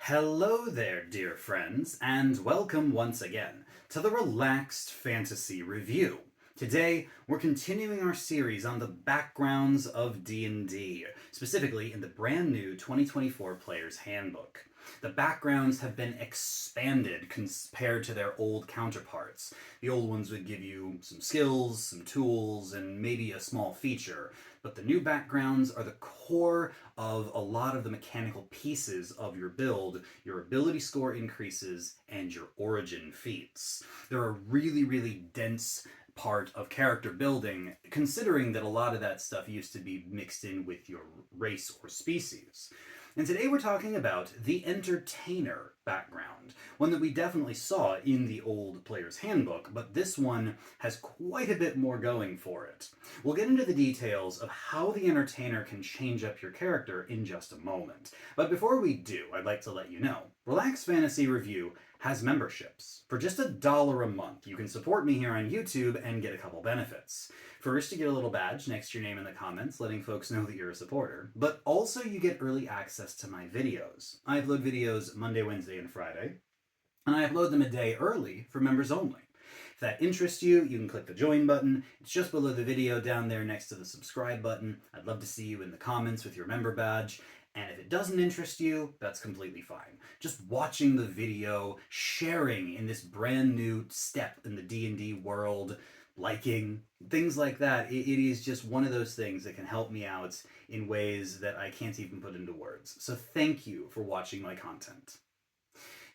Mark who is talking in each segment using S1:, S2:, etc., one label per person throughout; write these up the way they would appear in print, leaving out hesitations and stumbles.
S1: Hello there, dear friends, and welcome once again to the Relaxed Fantasy Review. Today, we're continuing our series on the backgrounds of D&D, specifically in the brand new 2024 Player's Handbook. The backgrounds have been expanded compared to their old counterparts. The old ones would give you some skills, some tools, and maybe a small feature, but the new backgrounds are the core of a lot of the mechanical pieces of your build, your ability score increases, and your origin feats. They're a really dense part of character building, considering that a lot of that stuff used to be mixed in with your race or species. And today we're talking about the Entertainer background, one that we definitely saw in the old Player's Handbook, but this one has quite a bit more going for it. We'll get into the details of how the Entertainer can change up your character in just a moment. But before we do, I'd like to let you know, Relax Fantasy Review has memberships. For just $1 a month, you can support me here on YouTube and get a couple benefits. First, you get a little badge next to your name in the comments, letting folks know that you're a supporter. But also, you get early access to my videos. I upload videos Monday, Wednesday, and Friday, and I upload them a day early for members only. If that interests you, you can click the join button. It's just below the video down there next to the subscribe button. I'd love to see you in the comments with your member badge. And if it doesn't interest you, that's completely fine. Just watching the video, sharing in this brand new step in the D&D world, liking, things like that, it is just one of those things that can help me out in ways that I can't even put into words. So thank you for watching my content.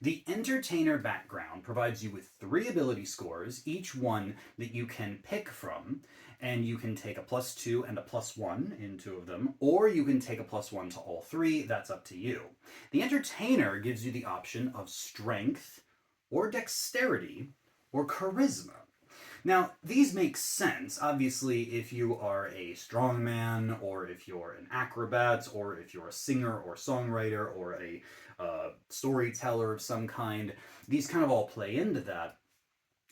S1: The Entertainer background provides you with 3 ability scores, each one that you can pick from, and you can take a +2 and a +1 in 2 of them, or you can take a +1 to all 3, that's up to you. The Entertainer gives you the option of Strength, or Dexterity, or Charisma. Now, these make sense, obviously, if you are a strongman, or if you're an acrobat, or if you're a singer or songwriter, or a storyteller of some kind. These kind of all play into that.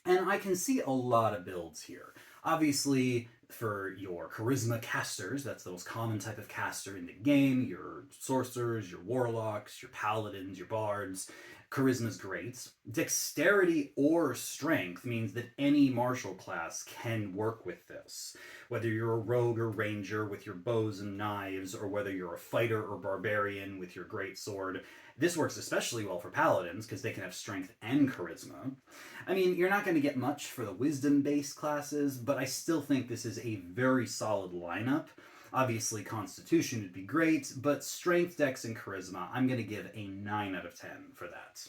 S1: And I can see a lot of builds here. Obviously, for your charisma casters, that's the most common type of caster in the game, your sorcerers, your warlocks, your paladins, your bards, charisma's great. Dexterity or strength means that any martial class can work with this. Whether you're a rogue or ranger with your bows and knives, or whether you're a fighter or barbarian with your great sword, this works especially well for paladins because they can have strength and charisma. I mean, you're not going to get much for the wisdom-based classes, but I still think this is a very solid lineup. Obviously, Constitution would be great, but Strength, Dex, and Charisma, I'm going to give a 9 out of 10 for that.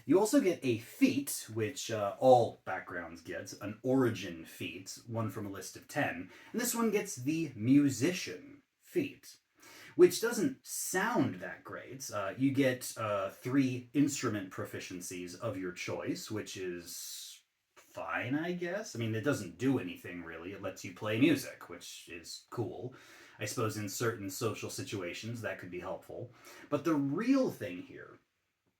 S1: You also get a feat, which all backgrounds get, an origin feat, one from a list of 10, and this one gets the Musician feat, which doesn't sound that great. You get 3 instrument proficiencies of your choice, which is fine, I guess. I mean, it doesn't do anything, really. It lets you play music, which is cool. I suppose in certain social situations that could be helpful. But the real thing here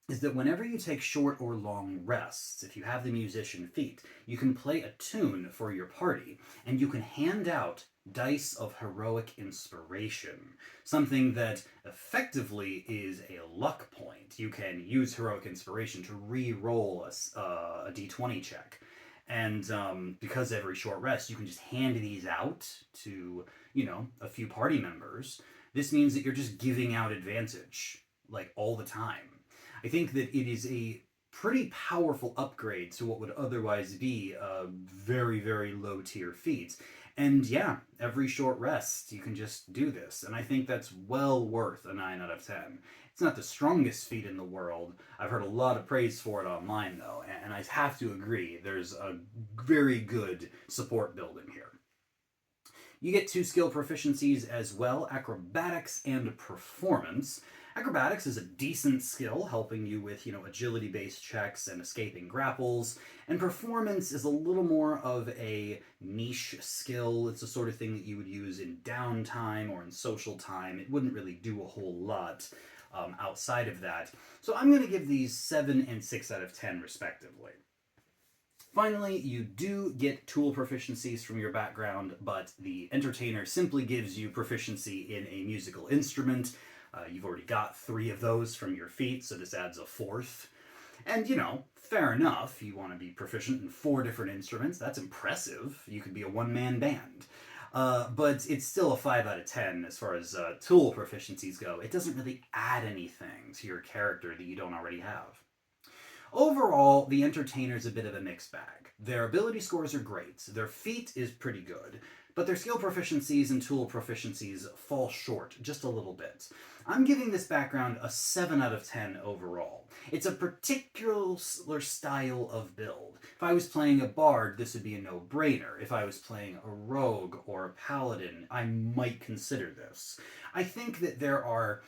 S1: is that whenever you take short or long rests, if you have the musician feat, you can play a tune for your party, and you can hand out dice of heroic inspiration, something that effectively is a luck point. You can use heroic inspiration to re-roll a d20 check. And because every short rest, you can just hand these out to, a few party members. This means that you're just giving out advantage, like, all the time. I think that it is a pretty powerful upgrade to what would otherwise be a very low tier feat. And yeah, every short rest, you can just do this. And I think that's well worth a 9 out of 10. It's not the strongest feat in the world. I've heard a lot of praise for it online, though, and I have to agree, there's a very good support building here. You get 2 skill proficiencies as well, Acrobatics and Performance. Acrobatics is a decent skill, helping you with, agility-based checks and escaping grapples, and Performance is a little more of a niche skill. It's the sort of thing that you would use in downtime or in social time. It wouldn't really do a whole lot outside of that. So I'm going to give these 7 and 6 out of 10 respectively. Finally, you do get tool proficiencies from your background, but the Entertainer simply gives you proficiency in a musical instrument. You've already got 3 of those from your feat, so this adds a 4th. And, fair enough, you want to be proficient in 4 different instruments. That's impressive. You could be a one-man band. But it's still a 5 out of 10 as far as tool proficiencies go. It doesn't really add anything to your character that you don't already have. Overall, the Entertainer's a bit of a mixed bag. Their ability scores are great, their feat is pretty good, but their skill proficiencies and tool proficiencies fall short just a little bit. I'm giving this background a 7 out of 10 overall. It's a particular style of build. If I was playing a bard, this would be a no-brainer. If I was playing a rogue or a paladin, I might consider this. I think that there are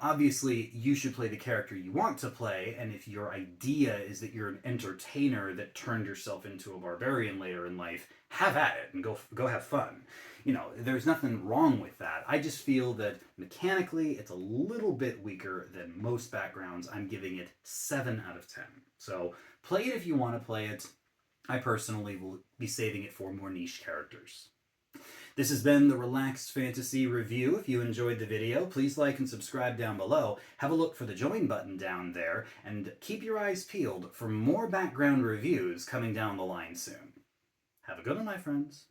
S1: obviously you should play the character you want to play, and if your idea is that you're an entertainer that turned yourself into a barbarian later in life, have at it and go have fun. There's nothing wrong with that. I just feel that mechanically it's a little bit weaker than most backgrounds. I'm giving it 7 out of 10. So play it if you want to play it. I personally will be saving it for more niche characters. This has been the Relaxed Fantasy Review. If you enjoyed the video, please like and subscribe down below. Have a look for the join button down there, and keep your eyes peeled for more background reviews coming down the line soon. Have a good one, my friends.